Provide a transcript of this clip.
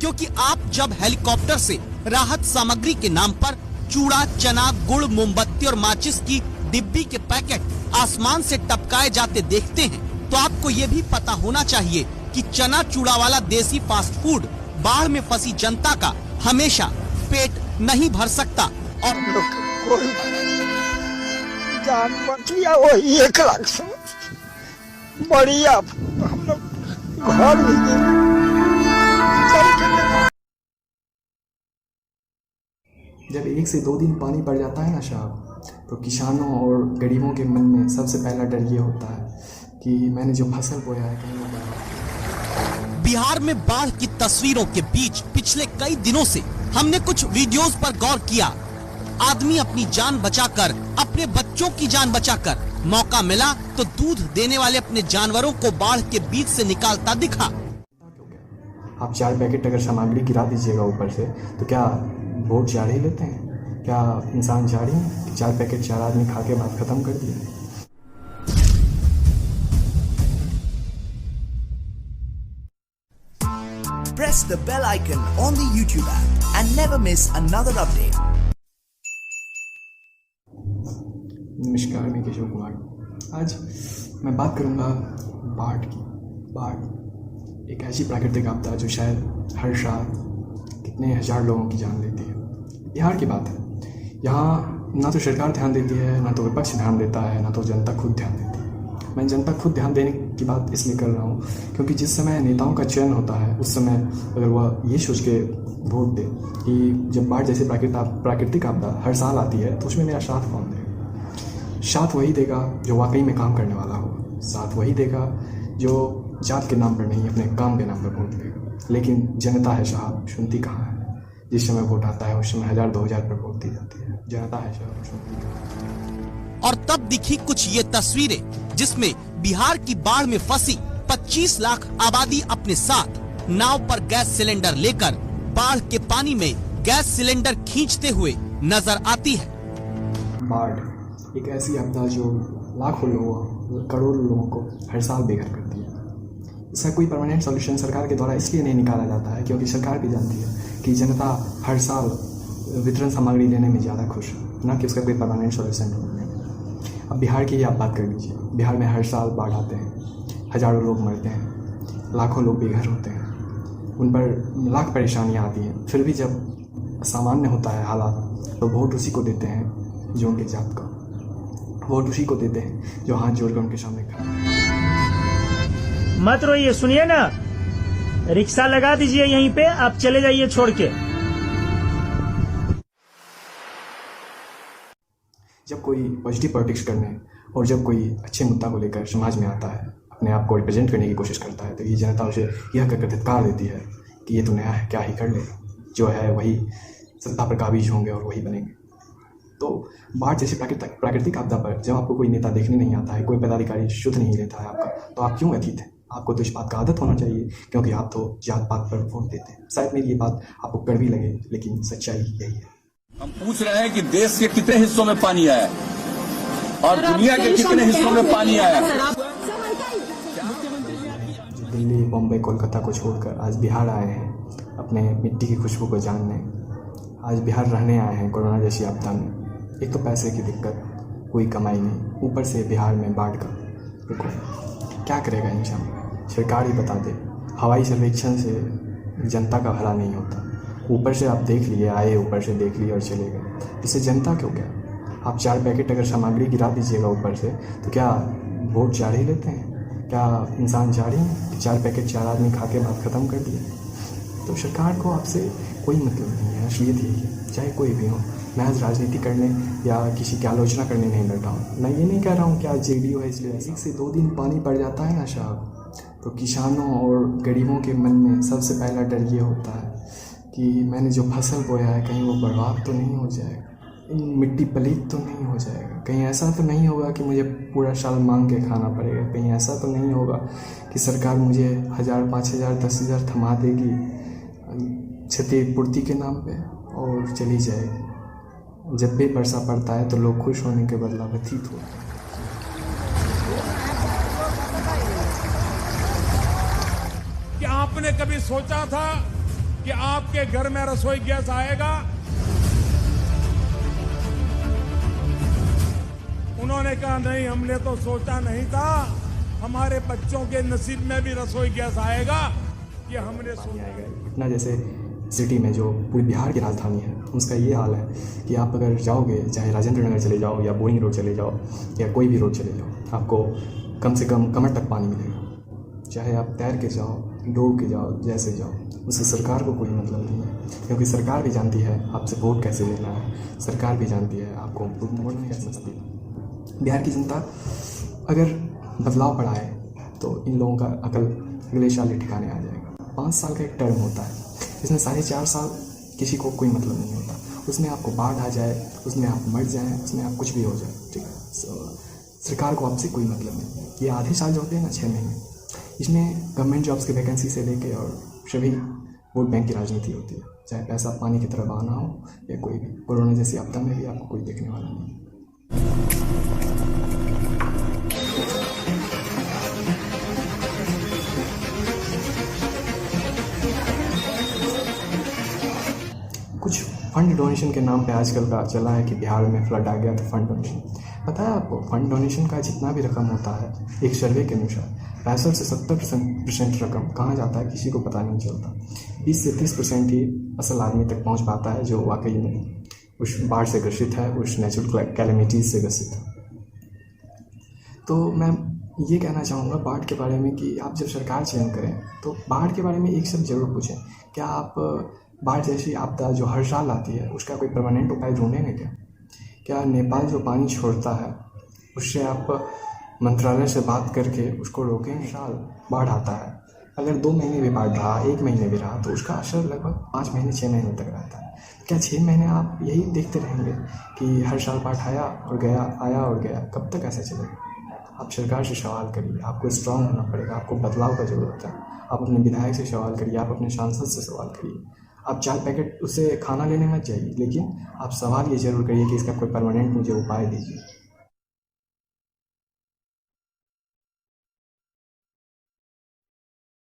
क्योंकि आप जब हेलीकॉप्टर से राहत सामग्री के नाम पर चूड़ा, चना, गुड़, मोमबत्ती और माचिस की डिब्बी के पैकेट आसमान से टपकाए जाते देखते हैं, तो आपको ये भी पता होना चाहिए कि चना चूड़ा वाला देसी फास्ट फूड बाढ़ में फंसी जनता का हमेशा पेट नहीं भर सकता। और जान बच लिया वही 1 लाख से बढ़िया हम लोग घर भी जब 1 से 2 दिन पानी पड़ जाता है ना साहब, तो किसानों और गरीबों के मन में सबसे पहला डर ये होता है कि मैंने जो फसल बोया है कहीं वो। बिहार में बाढ़ की तस्वीरों के बीच पिछले कई दिनों से हमने कुछ वीडियोस पर गौर किया। आदमी अपनी जान बचाकर, अपने बच्चों की जान बचाकर, मौका मिला तो दूध देने वाले अपने जानवरों को बाढ़ के बीच से निकालता दिखा। आप 4 पैकेट अगर सामग्री गिरा दीजिएगा ऊपर से, तो क्या वोट झाड़ ही लेते हैं? क्या इंसान झाड़ी हैं कि 4 पैकेट 4 आदमी खा के बात खत्म कर दिया? Press the bell icon on the YouTube app and never miss another update. नमस्कार, मैं किशोर कुमार। आज मैं बात करूंगा बाढ़ की। बाढ़ एक ऐसी प्राकृतिक आपदा जो शायद हर साल कितने हजार लोगों की जान लेती है। बिहार की बात है, यहाँ ना तो सरकार ध्यान देती है, ना तो विपक्ष ध्यान देता है, ना तो जनता खुद ध्यान देती है। मैं जनता खुद ध्यान देने की बात इसलिए कर रहा हूँ क्योंकि जिस समय नेताओं का चयन होता है उस समय अगर वह ये सोच के वोट दे कि जब बाढ़ जैसे प्राकृतिक आपदा हर साल आती है तो उसमें मेरा साथ कौन देगा। साथ वही देगा जो वाकई में काम करने वाला हो, साथ वही देगा जो जात के नाम पर नहीं अपने काम के नाम पर वोट देगा। लेकिन जनता है साहब, सुनती कहाँ है? जिस समय वोट आता है उस समय 1000-2000 पर वोट दी जाती है। जनता है साहब, सुनती कहाँ है? और तब दिखी कुछ ये तस्वीरें जिसमें बिहार की बाढ़ में फंसी 25 लाख आबादी अपने साथ नाव पर गैस सिलेंडर लेकर बाढ़ के पानी में गैस सिलेंडर खींचते हुए नजर आती है। बाढ़ एक ऐसी आपदा जो लाखों लोगों, करोड़ों लोगों को हर साल बेघर करती है। इसका कोई परमानेंट सॉल्यूशन सरकार के द्वारा इसलिए नहीं निकाला जाता है क्योंकि सरकार भी जानती है कि जनता हर साल वितरण सामग्री लेने में ज़्यादा खुश है, ना कि उसका कोई परमानेंट सॉल्यूशन ढूंढने में। अब बिहार की ही आप बात कर लीजिए। बिहार में हर साल बाढ़ आते हैं, हजारों लोग मरते हैं, लाखों लोग बेघर होते हैं, उन पर लाख परेशानियां आती हैं। फिर भी जब सामान्य होता है हालात तो वोट उसी को देते हैं जो उनके जात का, वोट उसी को देते हैं जो हाथ जोड़कर उनके सामने खड़ा। मत रोइए, सुनिए ना, रिक्शा लगा दीजिए यहीं पे, आप चले जाइए छोड़ के। जब कोई पॉजिटिव पॉलिटिक्स करने और जब कोई अच्छे मुद्दा को लेकर समाज में आता है, अपने आप को रिप्रेजेंट करने की कोशिश करता है, तो ये जनता उसे यह कहकर धिक्कार देती है कि ये तो नया है, क्या ही कर ले, जो है वही सत्ता पर काबिज होंगे और वही बनेंगे। तो बाढ़ जैसी प्राकृतिक आपदा पर जब आपको कोई नेता देखने नहीं आता है, कोई पदाधिकारी शुद्ध नहीं लेता है आपका, तो आप क्यों व्यथित हैं? आपको तो इस बात का आदत होना चाहिए क्योंकि आप तो जात पात पर वोट देते हैं। शायद मेरी ये बात आपको कड़वी लगे लेकिन सच्चाई यही है। हम पूछ रहे हैं कि देश के कितने हिस्सों में पानी आया और दुनिया के कितने हिस्सों में पानी आया। दिल्ली, बॉम्बे, कोलकाता को छोड़कर आज बिहार आए हैं अपने मिट्टी की खुशबू को जानने। आज बिहार रहने आए हैं कोरोना जैसी आपदा में। एक तो पैसे की दिक्कत, कोई कमाई नहीं, ऊपर से बिहार में बाढ़ का। देखो क्या करेगा इंसान, सरकार ही बता दे। हवाई सर्वेक्षण से जनता का भला नहीं होता। ऊपर से आप देख लिए, आए ऊपर से देख लिए और चले गए, इससे जनता क्यों क्या? आप 4 पैकेट अगर सामग्री गिरा दीजिएगा ऊपर से, तो क्या वोट झाड़ ही लेते हैं? क्या इंसान झाड़ी हैं कि 4 पैकेट 4 आदमी खा के बात ख़त्म कर दिया? तो सरकार को आपसे कोई मतलब नहीं है, असलियत यही है, चाहे कोई भी हो। मैं आज राजनीति करने या किसी की आलोचना करने नहीं बैठा हूँ। मैं ये नहीं कह रहा हूँ कि आज जेडीयू है इसलिए 1 से 2 दिन पानी पड़ जाता है ना साहब, तो किसानों और गरीबों के मन में सबसे पहला डर ये होता है कि मैंने जो फसल बोया है कहीं वो बर्बाद तो नहीं हो जाएगा, मिट्टी पलीत तो नहीं हो जाएगा, कहीं ऐसा तो नहीं होगा कि मुझे पूरा साल मांग के खाना पड़ेगा, कहीं ऐसा तो नहीं होगा कि सरकार मुझे 1000, 5000, 10,000 थमा देगी क्षतिपूर्ति के नाम पे और चली जाएगी। जब भी वर्षा पड़ता है तो लोग खुश होने के बदला व्यथित होते हैं। क्या आपने कभी सोचा था कि कि आपके घर में रसोई गैस आएगा। उन्होंने कहा नहीं, हमने तो सोचा नहीं था, हमारे बच्चों के नसीब में भी रसोई गैस आएगा, ये हमने सोचा। पटना जैसे सिटी में जो पूरी बिहार की राजधानी है, उसका ये हाल है कि आप अगर जाओगे, चाहे राजेंद्र नगर चले जाओ या बोरिंग रोड चले जाओ या कोई भी रोड चले जाओ, आपको कम से कम कमर तक पानी मिलेगा। चाहे आप तैर के जाओ, डूब के जाओ, जैसे जाओ, उससे सरकार को कोई मतलब नहीं है, क्योंकि सरकार भी जानती है आपसे वोट कैसे लेना है, सरकार भी जानती है आपको वोट नहीं कर सकती। बिहार की जनता अगर बदलाव बढ़ाए तो इन लोगों का अकल अगले साल ही ठिकाने आ जाएगा। 5 साल का एक टर्म होता है, इसमें 4.5 साल किसी को कोई मतलब नहीं होता। उसमें आपको बाढ़ आ जाए, उसमें आप मर जाएं, उसमें आप कुछ भी हो जाए, ठीक है। सरकार को आपसे कोई मतलब नहीं। ये आधे साल जो होते हैं ना, 6 महीने, इसमें गवर्नमेंट जॉब्स की वैकेंसी से लेके और सभी वोट बैंक की राजनीति होती है। चाहे पैसा पानी की तरह बहाना हो या कोई भी, कोरोना जैसी आपदा में भी आपको कोई देखने वाला नहीं। कुछ फंड डोनेशन के नाम पे आजकल का चला है कि बिहार में फ्लड आ गया तो फंड डोनेशन। पता है आपको, फंड डोनेशन का जितना भी रकम होता है, एक सर्वे के अनुसार 65 से 70% रकम कहाँ जाता है किसी को पता नहीं चलता। 20 से 30% ही असल आदमी तक पहुँच पाता है जो वाकई में उस बाढ़ से ग्रसित है, उस नेचुरल कैलेमिटीज़ से ग्रसित है। तो मैं ये कहना चाहूँगा बाढ़ के बारे में कि आप जब सरकार चयन करें तो बाढ़ के बारे में एक शब्द जरूर पूछें, क्या आप बाढ़ जैसी आपदा जो हर साल आती है उसका कोई परमानेंट उपाय ढूंढेंगे क्या नेपाल जो पानी छोड़ता है उससे आप मंत्रालय से बात करके उसको रोकेंगे? साल बाढ़ आता है, अगर 2 महीने भी बाढ़ रहा, 1 महीने भी रहा, तो उसका असर लगभग 5 महीने 6 महीने तक रहता है। क्या 6 महीने आप यही देखते रहेंगे कि हर साल बाढ़ आया और गया, आया और गया? कब तक ऐसा चलेगा? आप सरकार से सवाल करिए, आपको स्ट्रांग होना पड़ेगा, आपको बदलाव का ज़रूरत है। आप अपने विधायक से सवाल करिए, आप अपने सांसद से सवाल करिए। आप 4 पैकेट उससे खाना लेने मत जाइए, लेकिन आप सवाल ये ज़रूर करिए कि इसका कोई परमानेंट मुझे उपाय दीजिए।